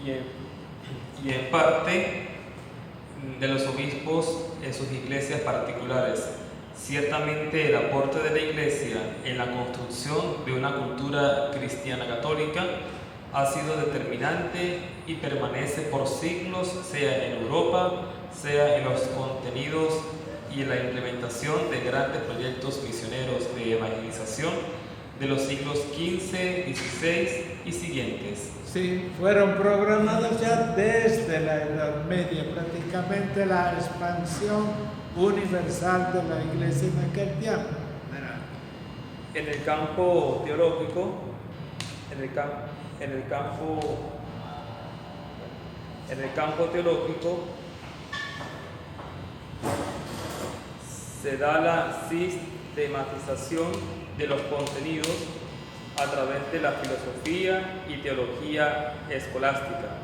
y en parte de los obispos en sus iglesias particulares. Ciertamente el aporte de la Iglesia en la construcción de una cultura cristiana católica ha sido determinante y permanece por siglos, sea en Europa, sea en los contenidos y en la implementación de grandes proyectos misioneros de evangelización de los siglos XV, XVI y siguientes. Sí, fueron programados ya desde la Edad Media, prácticamente la expansión universal de la Iglesia en aquel tiempo. En el campo teológico, se da la sistematización de los contenidos a través de la filosofía y teología escolástica,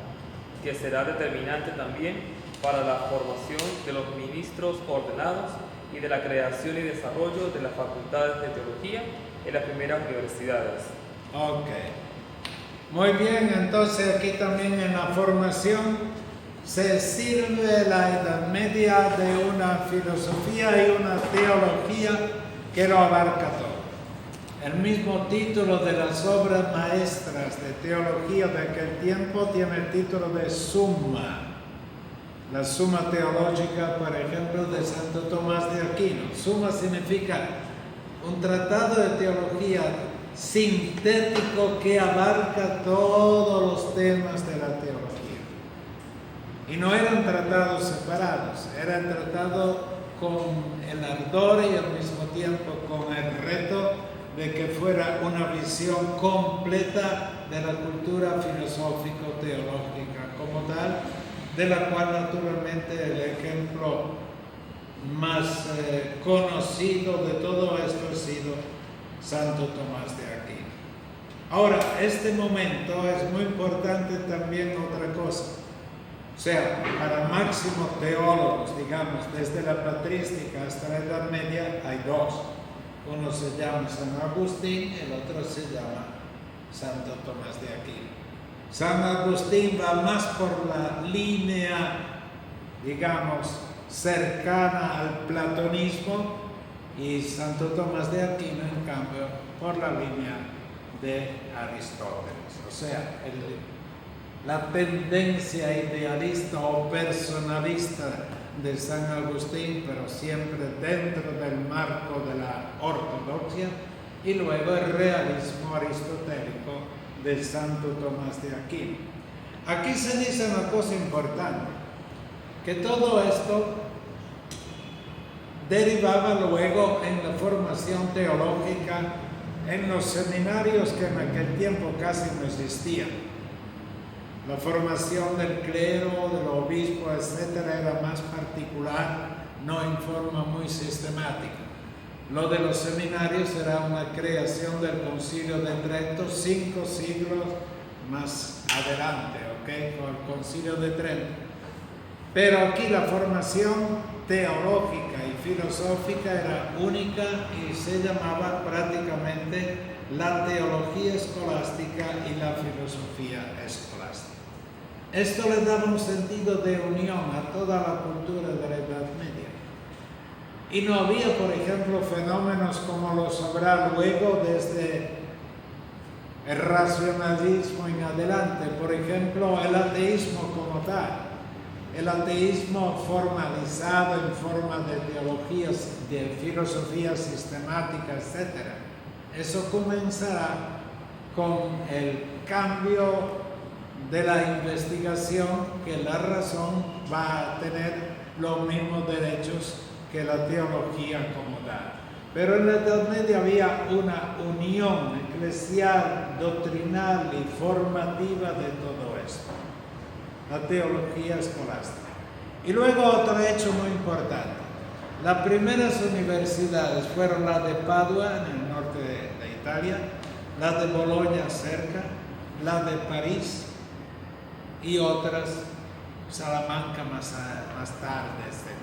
que será determinante también para la formación de los ministros ordenados y de la creación y desarrollo de las facultades de teología en las primeras universidades. Ok. Muy bien, entonces aquí también en la formación se sirve la Edad Media de una filosofía y una teología que lo abarca todo. El mismo título de las obras maestras de teología de aquel tiempo tiene el título de Summa. La Summa Teológica, por ejemplo, de Santo Tomás de Aquino. Summa significa un tratado de teología sintético que abarca todos los temas de la teología. Y no eran tratados separados, eran tratados con el ardor y al mismo tiempo con el reto de que fuera una visión completa de la cultura filosófico-teológica como tal, de la cual naturalmente el ejemplo más conocido de todo esto ha sido Santo Tomás de Aquino. Ahora, este momento es muy importante también otra cosa. O sea, para máximos teólogos, digamos, desde la patrística hasta la Edad Media, hay dos. Uno se llama San Agustín, el otro se llama Santo Tomás de Aquino. San Agustín va más por la línea, digamos, cercana al platonismo, y Santo Tomás de Aquino, en cambio, por la línea de Aristóteles. O sea, la tendencia idealista o personalista de San Agustín, pero siempre dentro del marco de la ortodoxia, y luego el realismo aristotélico de Santo Tomás de Aquino. Aquí se dice una cosa importante, que todo esto derivaba luego en la formación teológica en los seminarios que en aquel tiempo casi no existían. La formación del clero, del obispo, etcétera, era más particular, no en forma muy sistemática. Lo de los seminarios era una creación del Concilio de Trento 5 siglos más adelante, ¿ok? Con el Concilio de Trento. Pero aquí la formación teológica y filosófica era única y se llamaba prácticamente la teología escolástica y la filosofía escolástica. Esto le daba un sentido de unión a toda la cultura de la Edad Media. Y no había, por ejemplo, fenómenos como los habrá luego desde el racionalismo en adelante. Por ejemplo, el ateísmo como tal. El ateísmo formalizado en forma de teologías, de filosofía sistemática, etc. Eso comenzará con el cambio de la investigación, que la razón va a tener los mismos derechos que la teología como tal. Pero en la Edad Media había una unión eclesial, doctrinal y formativa de todo esto. La teología escolástica. Y luego otro hecho muy importante. Las primeras universidades fueron la de Padua, en el norte de Italia, la de Bolonia cerca, la de París y otras, Salamanca más tarde, etc.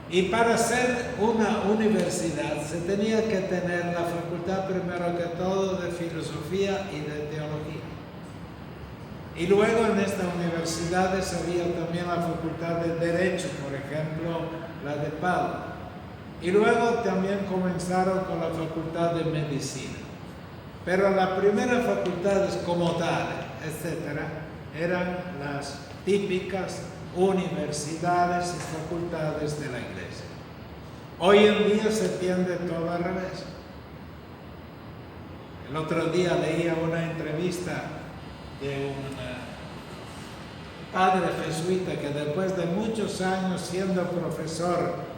Y para ser una universidad se tenía que tener la facultad primero que todo de filosofía y de teología. Y luego en estas universidades había también la Facultad de Derecho, por ejemplo, la de Padua. Y luego también comenzaron con la Facultad de Medicina. Pero las primeras facultades como tal, etcétera, eran las típicas universidades y facultades de la Iglesia. Hoy en día se tiende todo al revés. El otro día leía una entrevista de un padre jesuita que después de muchos años siendo profesor,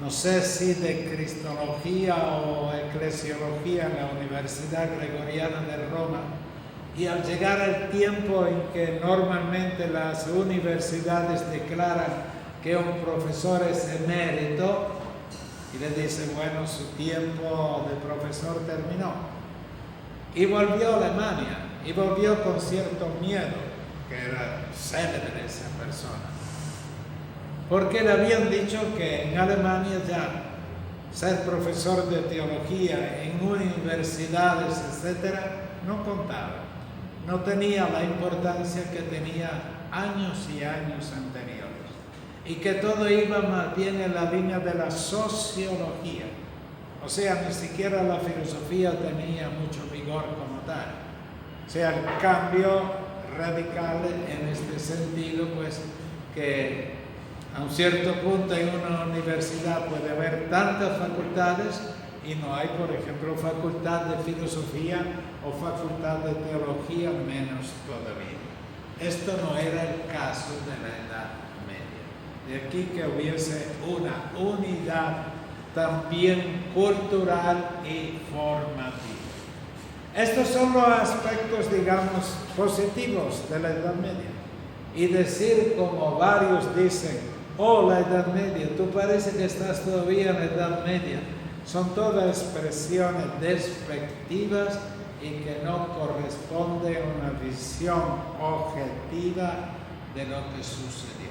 no sé si de Cristología o Eclesiología en la Universidad Gregoriana de Roma, y al llegar el tiempo en que normalmente las universidades declaran que un profesor es emérito, y le dicen, bueno, su tiempo de profesor terminó. Y volvió a Alemania, y volvió con cierto miedo, que era célebre esa persona. Porque le habían dicho que en Alemania ya ser profesor de teología en universidades, etcétera, no contaba. No tenía la importancia que tenía años y años anteriores. Y que todo iba más bien en la línea de la sociología. O sea, ni siquiera la filosofía tenía mucho vigor como tal. O sea, el cambio radical en este sentido, pues, que a un cierto punto en una universidad puede haber tantas facultades y no hay, por ejemplo, facultad de filosofía o facultad de teología, menos todavía. Esto no era el caso de la Edad Media. De aquí que hubiese una unidad también cultural y formativa. Estos son los aspectos, digamos, positivos de la Edad Media. Y decir, como varios dicen, oh, la Edad Media, tú parece que estás todavía en la Edad Media, son todas expresiones despectivas y que no corresponden a una visión objetiva de lo que sucedió.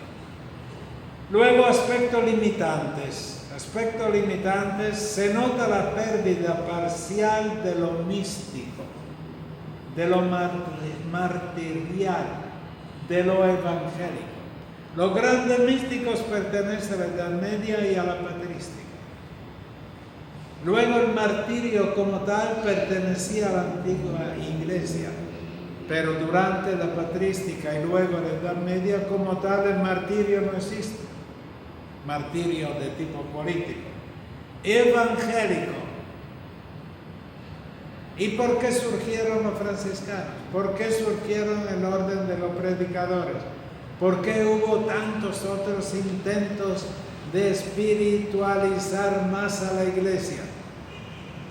Luego, aspectos limitantes. Aspectos limitantes, se nota la pérdida parcial de lo místico, de lo martirial, de lo evangélico. Los grandes místicos pertenecen a la Edad Media y a la patrística. Luego el martirio como tal pertenecía a la antigua iglesia, pero durante la patrística y luego la Edad Media como tal el martirio no existe. Martirio de tipo político. Evangélico. ¿Y por qué surgieron los franciscanos? ¿Por qué surgieron el orden de los predicadores? ¿Por qué hubo tantos otros intentos de espiritualizar más a la iglesia?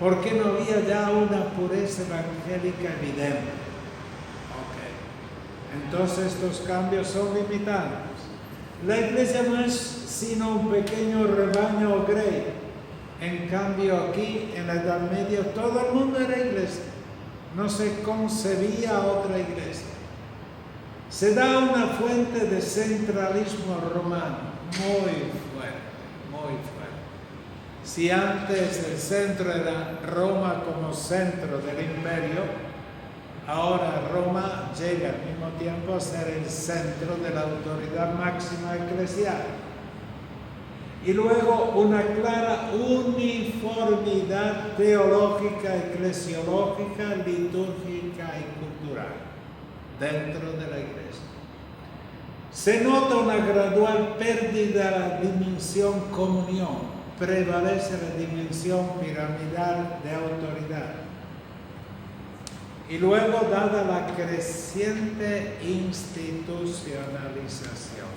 ¿Por qué no había ya una pureza evangélica evidente? Entonces estos cambios son limitantes. La iglesia no es sino un pequeño rebaño grey. En cambio aquí, en la Edad Media, todo el mundo era iglesia. No se concebía otra iglesia. Se da una fuente de centralismo romano muy fuerte. Si antes el centro era Roma como centro del imperio, ahora Roma llega al mismo tiempo a ser el centro de la autoridad máxima eclesial. Y luego una clara uniformidad teológica, eclesiológica, litúrgica y cultural dentro de la iglesia. Se nota una gradual pérdida de la dimensión comunión, prevalece la dimensión piramidal de autoridad. Y luego, dada la creciente institucionalización,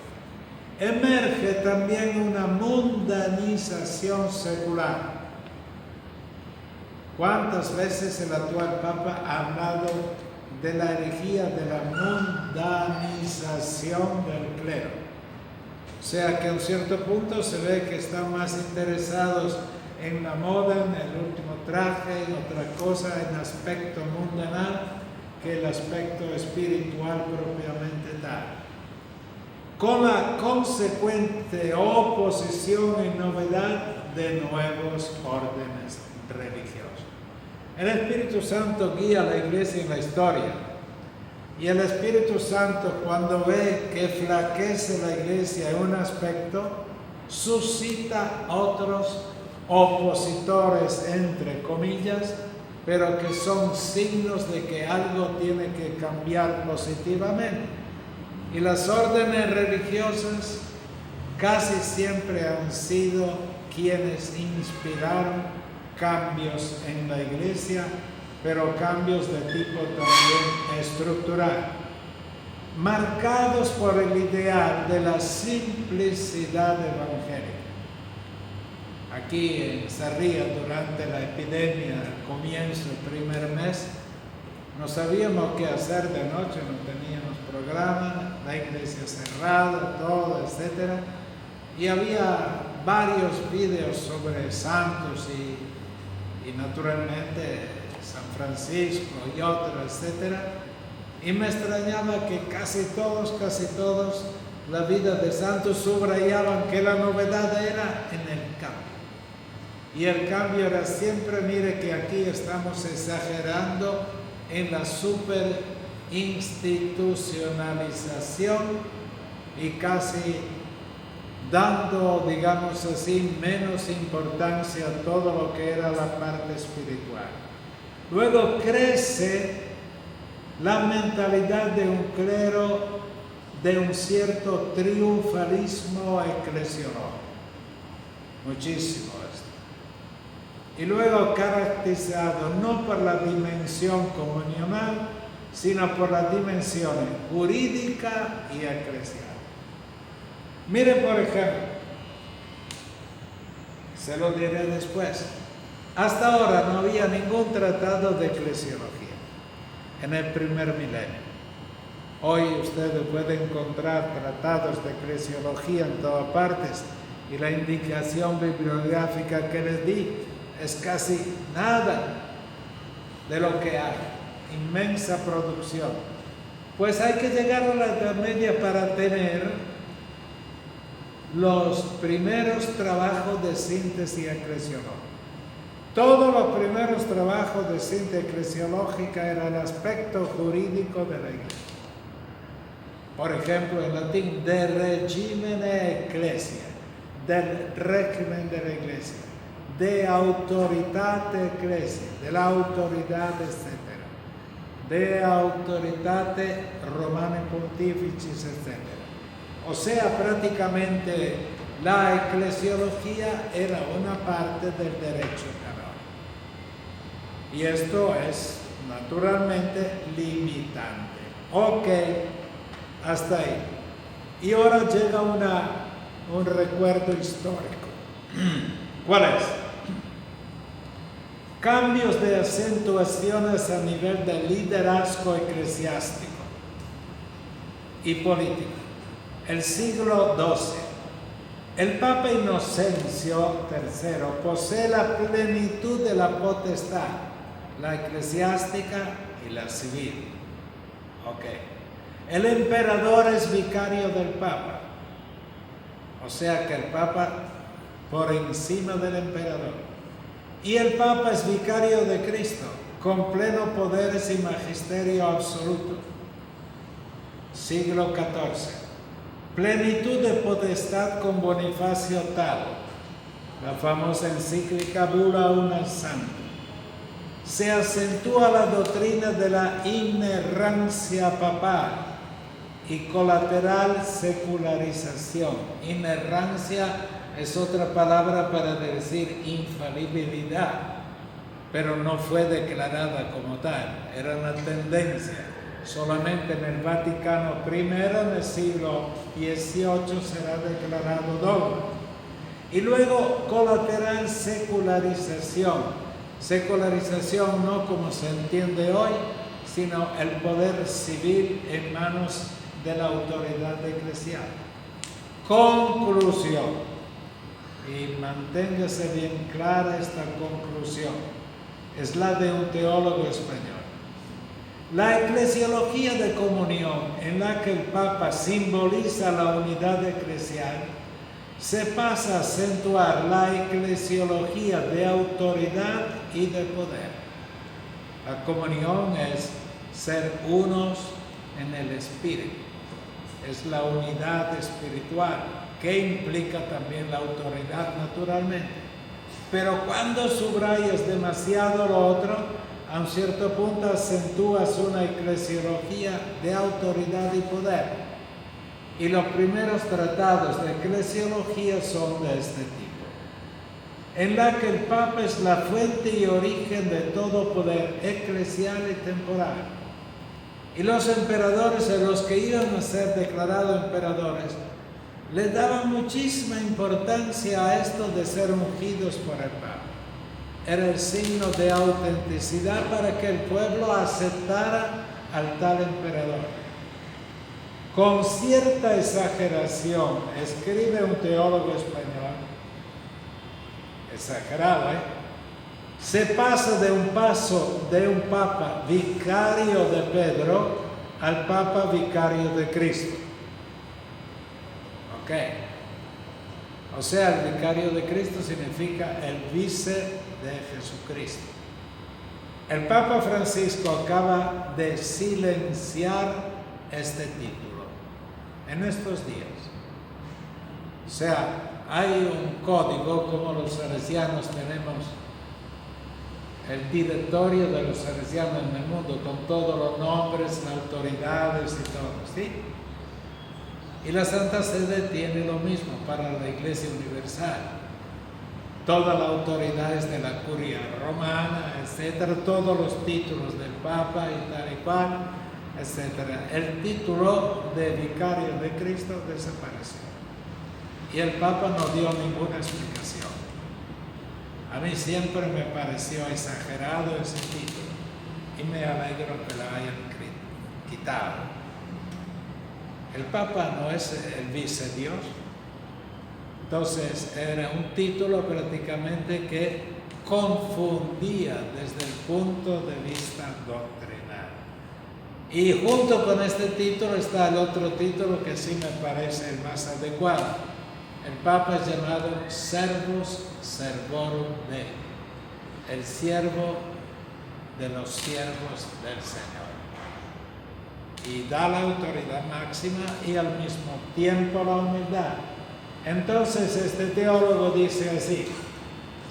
emerge también una mundanización secular. ¿Cuántas veces el actual Papa ha hablado de la herejía de la mundanización del clero? O sea que a un cierto punto se ve que están más interesados en la moda, en el último traje, en otra cosa, en aspecto mundanal, que el aspecto espiritual propiamente tal. Con la consecuente oposición y novedad de nuevos órdenes religiosos. El Espíritu Santo guía a la iglesia en la historia Y el Espíritu Santo, cuando ve que flaquece la iglesia en un aspecto, suscita otros opositores, entre comillas, pero que son signos de que algo tiene que cambiar positivamente. Y las órdenes religiosas casi siempre han sido quienes inspiraron cambios en la iglesia, pero cambios de tipo también estructural, marcados por el ideal de la simplicidad evangélica. Aquí en Sarria, durante la epidemia, comienzo el primer mes, no sabíamos qué hacer de noche, no teníamos programa, la iglesia cerrada, todo, etc. Y había varios videos sobre santos y naturalmente San Francisco y otros, etc. Y me extrañaba que casi todos, la vida de santos subrayaban que la novedad era en el cambio. Y el cambio era siempre, mire que aquí estamos exagerando en la superinstitucionalización y casi dando, digamos así, menos importancia a todo lo que era la parte espiritual. Luego crece la mentalidad de un clero de un cierto triunfalismo eclesiológico. Muchísimo esto. Y luego caracterizado no por la dimensión comunional, sino por las dimensiones jurídica y eclesial. Mire, por ejemplo, se lo diré después. Hasta ahora no había ningún tratado de eclesiología en el primer milenio. Hoy ustedes pueden encontrar tratados de eclesiología en todas partes y la indicación bibliográfica que les di es casi nada de lo que hay. Inmensa producción. Pues hay que llegar a la Edad Media para tener los primeros trabajos de síntesis eclesiológica. Todos los primeros trabajos de síntesis eclesiológica era el aspecto jurídico de la iglesia. Por ejemplo, en latín, de regimine ecclesia, del régimen de la iglesia, de autoritate ecclesia, de la autoridad, etc., de autoritate romane pontificis, etc. O sea, prácticamente la eclesiología era una parte del derecho canónico. Y esto es naturalmente limitante. Ok, hasta ahí. Y ahora llega un recuerdo histórico. ¿Cuál es? Cambios de acentuaciones a nivel de liderazgo eclesiástico y político. El siglo XII. El Papa Inocencio III posee la plenitud de la potestad, la eclesiástica y la civil. Ok. El emperador es vicario del Papa. O sea que el Papa por encima del emperador. Y el Papa es vicario de Cristo, con pleno poderes y magisterio absoluto. Siglo XIV. Plenitud de potestad con Bonifacio VIII, la famosa encíclica Bula Una Santa. Se acentúa la doctrina de la inerrancia papal y colateral secularización. Inerrancia es otra palabra para decir infalibilidad, pero no fue declarada como tal, era una tendencia. Solamente en el Vaticano I, en el siglo XVIII, será declarado dogma. Y luego, colateral secularización. Secularización no como se entiende hoy, sino el poder civil en manos de la autoridad eclesial. Conclusión. Y manténgase bien clara esta conclusión. Es la de un teólogo español. La eclesiología de comunión, en la que el Papa simboliza la unidad eclesial, se pasa a acentuar la eclesiología de autoridad y de poder. La comunión es ser unos en el espíritu. Es la unidad espiritual, que implica también la autoridad naturalmente. Pero cuando subrayas demasiado lo otro, a un cierto punto acentúas una eclesiología de autoridad y poder. Y los primeros tratados de eclesiología son de este tipo, en la que el Papa es la fuente y origen de todo poder eclesial y temporal. Y los emperadores, a los que iban a ser declarados emperadores, les daban muchísima importancia a esto de ser ungidos por el Papa. Era el signo de autenticidad para que el pueblo aceptara al tal emperador. Con cierta exageración, escribe un teólogo español, exagerado, se pasa de un Papa vicario de Pedro al Papa vicario de Cristo. Ok. O sea, el vicario de Cristo significa el vice de Jesucristo. El Papa Francisco acaba de silenciar este título en estos días. O sea, hay un código, como los salesianos tenemos el directorio de los salesianos en el mundo, con todos los nombres, autoridades y todo, ¿sí? Y la Santa Sede tiene lo mismo para la Iglesia Universal. Todas las autoridades de la curia romana, etcétera, todos los títulos del Papa y tal y cual, etcétera. El título de vicario de Cristo desapareció. Y el Papa no dio ninguna explicación. A mí siempre me pareció exagerado ese título y me alegro que lo hayan quitado. El Papa no es el vice Dios. Entonces era un título prácticamente que confundía desde el punto de vista doctrinal. Y junto con este título está el otro título que sí me parece el más adecuado. El Papa es llamado Servus Servorum Dei, el siervo de los siervos del Señor. Y da la autoridad máxima y al mismo tiempo la humildad. Entonces este teólogo dice así: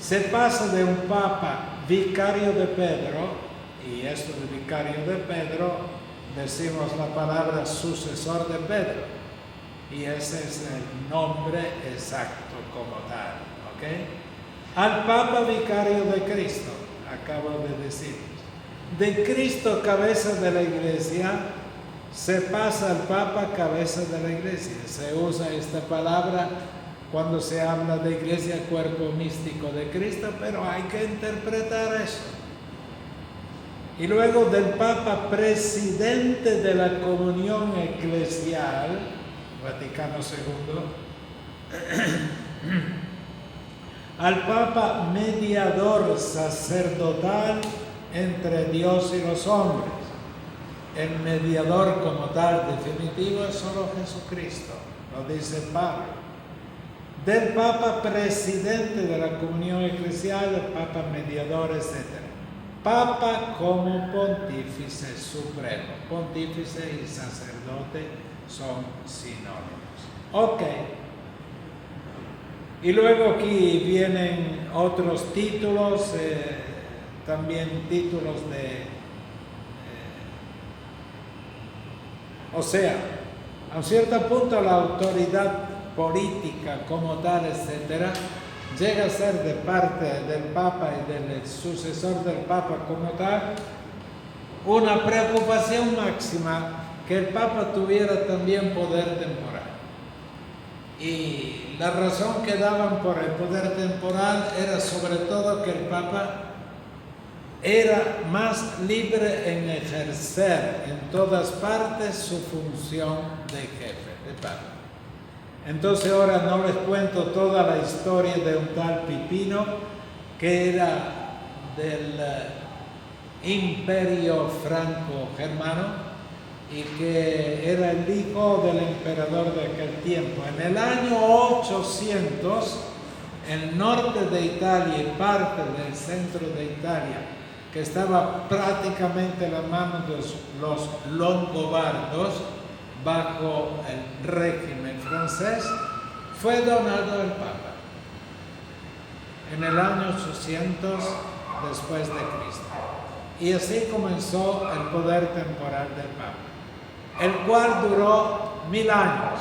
se pasa de un Papa vicario de Pedro, y esto de vicario de Pedro, decimos la palabra sucesor de Pedro. Y ese es el nombre exacto como tal, ¿ok? Al Papa vicario de Cristo, acabo de decir. De Cristo, cabeza de la Iglesia, se pasa al Papa, cabeza de la Iglesia. Se usa esta palabra cuando se habla de Iglesia, cuerpo místico de Cristo, pero hay que interpretar eso. Y luego del Papa presidente de la comunión eclesial, Vaticano II, al Papa mediador sacerdotal entre Dios y los hombres. El mediador como tal definitivo es solo Jesucristo, lo dice Pablo. Del Papa presidente de la comunión eclesial, el Papa mediador, etc. Papa como pontífice supremo. Pontífice y sacerdote son sinónimos. Ok. Y luego aquí vienen otros títulos, también títulos de... o sea, a un cierto punto la autoridad política como tal, etcétera, llega a ser de parte del Papa y del sucesor del Papa como tal, una preocupación máxima que el Papa tuviera también poder temporal. Y la razón que daban por el poder temporal era sobre todo que el Papa era más libre en ejercer en todas partes su función de jefe, de Papa. Entonces ahora no les cuento toda la historia de un tal Pipino que era del Imperio Franco-Germano y que era el hijo del emperador de aquel tiempo. En el año 800, el norte de Italia y parte del centro de Italia que estaba prácticamente en la mano de los longobardos bajo el régimen francés, fue donado al Papa en el año 800 después de Cristo. Y así comenzó el poder temporal del Papa, el cual duró 1000 años,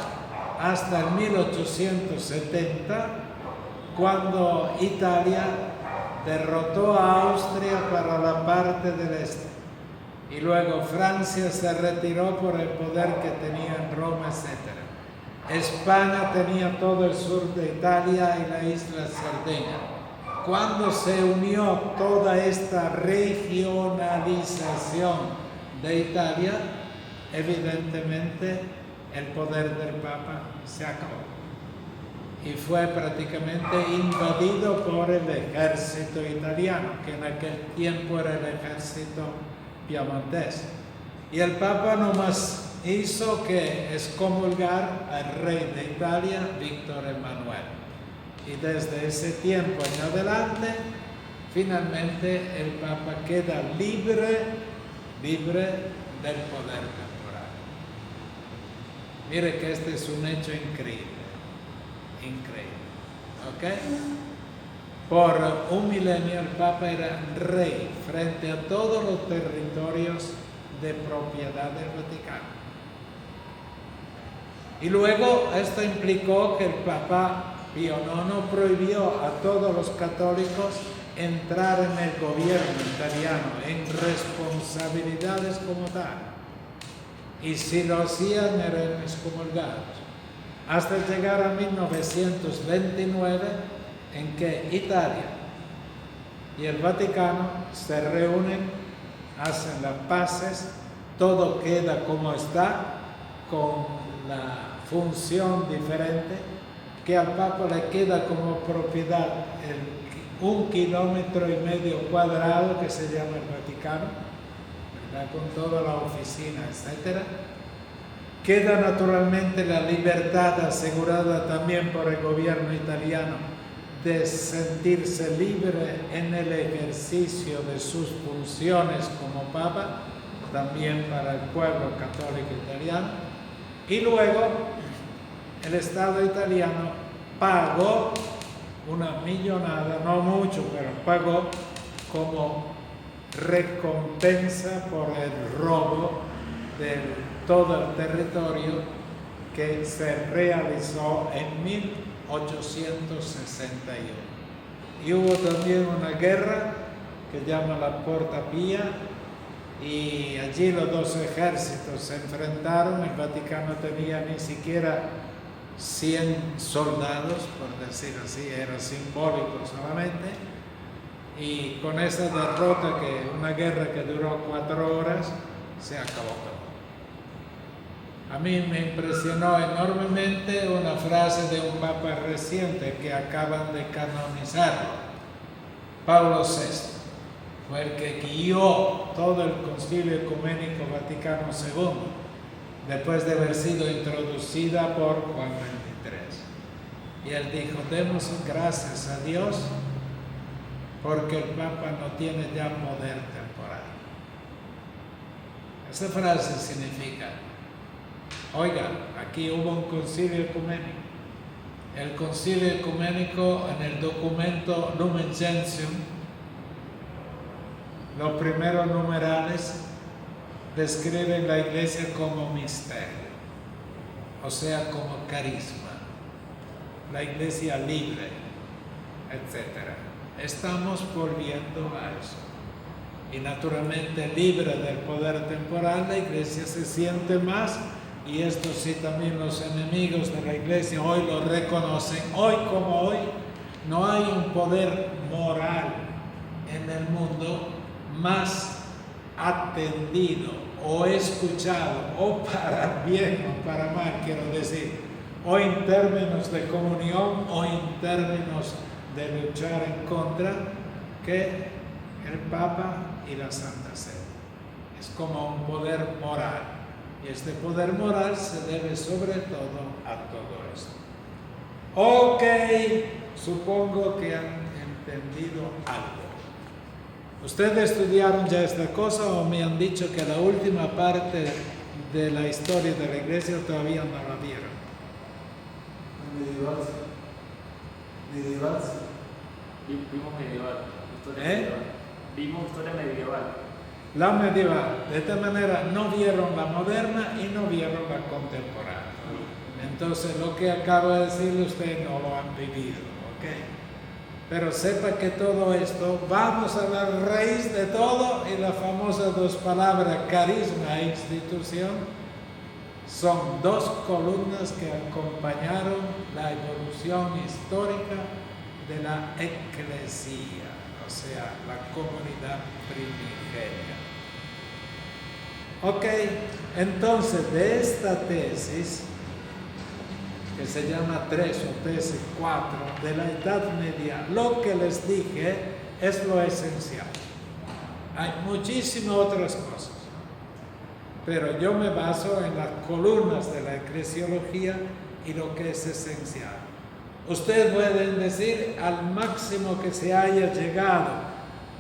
hasta el 1870, cuando Italia derrotó a Austria para la parte del este. Y luego Francia se retiró por el poder que tenía en Roma, etc. España tenía todo el sur de Italia y la isla Cerdeña. Cuando se unió toda esta regionalización de Italia, evidentemente el poder del Papa se acabó y fue prácticamente invadido por el ejército italiano, que en aquel tiempo era el ejército piamontés. Y el Papa nomás hizo que excomulgar al rey de Italia, Víctor Emanuel. Y desde ese tiempo en adelante, finalmente el Papa queda libre del poder temporal. Mire que este es un hecho increíble, ¿ok? Por un milenio el Papa era rey frente a todos los territorios de propiedad del Vaticano. Y luego esto implicó que el Papa Pío IX prohibió a todos los católicos entrar en el gobierno italiano en responsabilidades como tal. Y si lo hacían eran excomulgados. Hasta llegar a 1929, en que Italia y el Vaticano se reúnen, hacen las paces, todo queda como está, con la función diferente, que al Papa le queda como propiedad 1,5 kilómetros cuadrado que se llama el Vaticano, ¿verdad? Con toda la oficina, etc. Queda naturalmente la libertad asegurada también por el gobierno italiano de sentirse libre en el ejercicio de sus funciones como Papa, también para el pueblo católico italiano. Y luego el Estado italiano pagó una millonada, no mucho, pero pagó como recompensa por el robo de todo el territorio que se realizó en 1861. Y hubo también una guerra que llama la Porta Pía, y allí los dos ejércitos se enfrentaron. El Vaticano tenía ni siquiera 100 soldados, por decir así, era simbólico solamente, y con esa derrota, una guerra que duró 4 horas, se acabó todo. A mí me impresionó enormemente una frase de un papa reciente que acaban de canonizar, Pablo VI. Fue el que guió todo el Concilio Ecuménico Vaticano II, después de haber sido introducida por Juan XXIII. Y él dijo: demos gracias a Dios porque el Papa no tiene ya poder temporal. Esa frase significa: oiga, aquí hubo un concilio ecuménico. El concilio ecuménico, en el documento Lumen Gentium, los primeros numerales describen la iglesia como misterio, o sea, como carisma, la iglesia libre, etc. Estamos volviendo a eso. Y naturalmente, libre del poder temporal, la iglesia se siente más, y esto sí también los enemigos de la iglesia hoy lo reconocen. Hoy como hoy no hay un poder moral en el mundo más atendido o escuchado, o para bien o para mal, quiero decir, o en términos de comunión o en términos de luchar en contra, que el Papa y la Santa Sede. Es como un poder moral, y este poder moral se debe sobre todo a todo esto. Ok, supongo que han entendido algo. ¿Ustedes estudiaron ya esta cosa o me han dicho que la última parte de la historia de la iglesia todavía no la vieron? Medieval. Vimos medieval. Historia medieval. Vimos historia medieval. La medieval. De esta manera no vieron la moderna y no vieron la contemporánea. Entonces lo que acabo de decir ustedes no lo han vivido, ¿ok? Pero sepa que todo esto, vamos a la raíz de todo, y las famosas dos palabras, carisma e institución, son dos columnas que acompañaron la evolución histórica de la eclesía, o sea, la comunidad primigenia. Ok, entonces de esta tesis, que se llama 3 o tesis 4 de la Edad Media, lo que les dije es lo esencial. Hay muchísimas otras cosas, pero yo me baso en las columnas de la eclesiología y lo que es esencial. Ustedes pueden decir al máximo que se haya llegado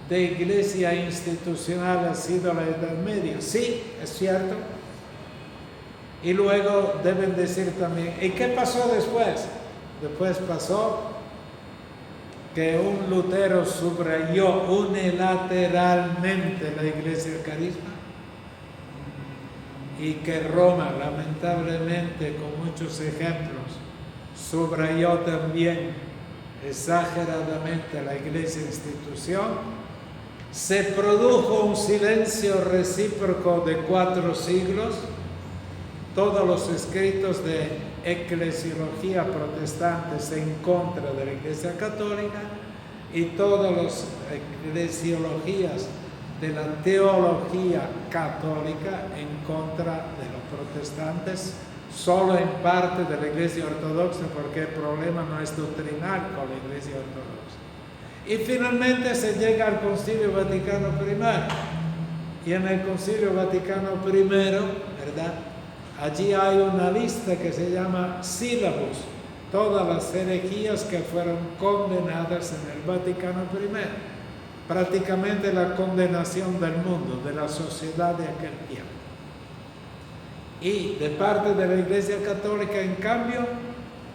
de iglesia institucional ha sido la Edad Media. Sí, es cierto. Y luego deben decir también, ¿y qué pasó después? Después pasó que un Lutero subrayó unilateralmente la iglesia del carisma, y que Roma, lamentablemente, con muchos ejemplos, subrayó también exageradamente la iglesia institución. Se produjo un silencio recíproco de 4 siglos. Todos los escritos de eclesiología protestantes en contra de la Iglesia Católica y todas las eclesiologías de la teología católica en contra de los protestantes, solo en parte de la Iglesia Ortodoxa, porque el problema no es doctrinal con la Iglesia Ortodoxa. Y finalmente se llega al Concilio Vaticano I. Y en el Concilio Vaticano I, ¿verdad?, allí hay una lista que se llama sílabus, todas las herejías que fueron condenadas en el Vaticano I, prácticamente la condenación del mundo, de la sociedad de aquel tiempo. Y de parte de la Iglesia Católica, en cambio,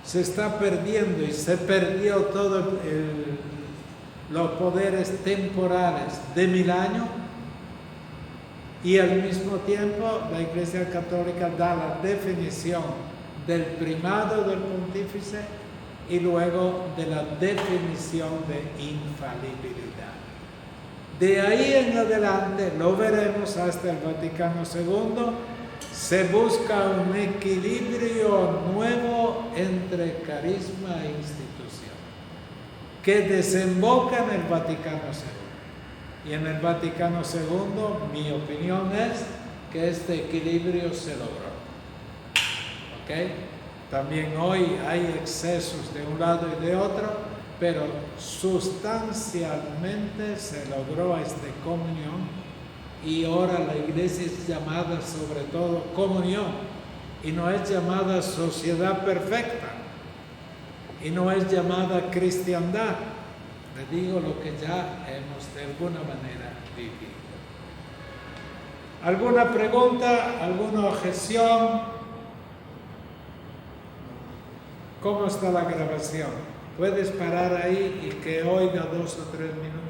se está perdiendo y se perdió todos los poderes temporales de 1000 años. Y al mismo tiempo la Iglesia Católica da la definición del primado del pontífice y luego de la definición de infalibilidad. De ahí en adelante, lo veremos hasta el Vaticano II, se busca un equilibrio nuevo entre carisma e institución, que desemboca en el Vaticano II. Y en el Vaticano II, mi opinión es que este equilibrio se logró. ¿Ok? También hoy hay excesos de un lado y de otro, pero sustancialmente se logró esta comunión, y ahora la iglesia es llamada sobre todo comunión, y no es llamada sociedad perfecta, y no es llamada cristiandad. Le digo lo que ya hemos de alguna manera vivido. ¿Alguna pregunta? ¿Alguna objeción? ¿Cómo está la grabación? ¿Puedes parar ahí y que oiga 2 o 3 minutos?